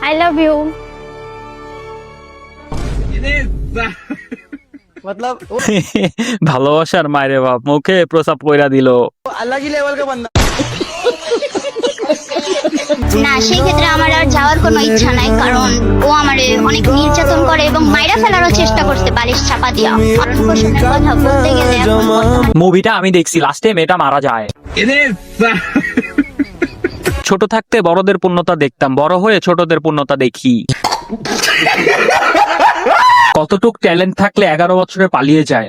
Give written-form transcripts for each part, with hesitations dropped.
I love you. मतलब ভালোবাসার মায়েরে বাপ মুখে প্রসাব কইরা দিল। अलग ही लेवल का बंदा। না, সেই ক্ষেত্রে আমার আর যাওয়ার কোনো ইচ্ছা নাই, কারণ ও আমারে অনেক নির্যাতন করে এবং মাইরা ফেলারও চেষ্টা করছে বালিশ চাপা দিয়া। ভরণ পোষণের কথা বলতে গেলে এখন বর্তমানে মুভিটা আমি দেখছি, লাস্টে মেয়েটা মারা যায়। ছোট থাকতে বড়দের পূর্ণতা দেখতাম, বড় হয়ে ছোটদের পূর্ণতা দেখি। কতটুক ট্যালেন্ট থাকলে 11 বছরে পালিয়ে যায়।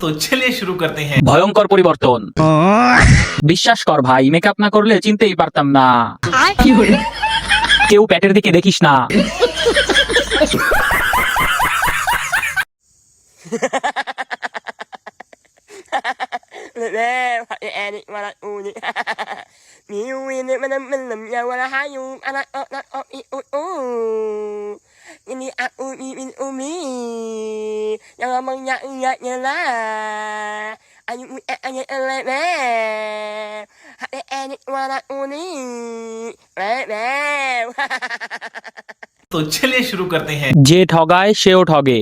तो चलिए शुरू करते हैं। ভয়ঙ্কর পরিবর্তন। বিশ্বাস কর ভাই, মেকআপ না করলে চিনতেই পারতাম না। কেউ পেটের দিকে দেখিস না। Ini aku min umi yang ngomongnya enggaknya lah ayu ayu lebe hade enik wala uni lebe। तो चलिए शुरू करते हैं। যে ঠগায় সেও ঠগে।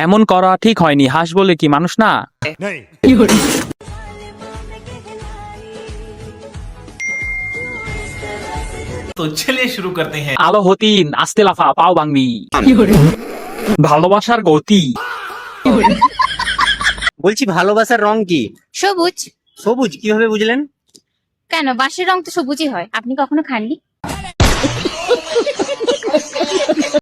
এমন করা ঠিক হয়নি। হাঁস বলে কি মানুষ না? तो चलिए शुरू करते हैं। আলো হতিন আস্তে লাফা পাও বাংবি। ভালোবাসার গতি। বলছি ভালোবাসার রং কি? সবুজ। সবুজ কিভাবে বুঝলেন? কেন, বাঁশের রং তো সবুজই হয়, আপনি কখনো খাননি?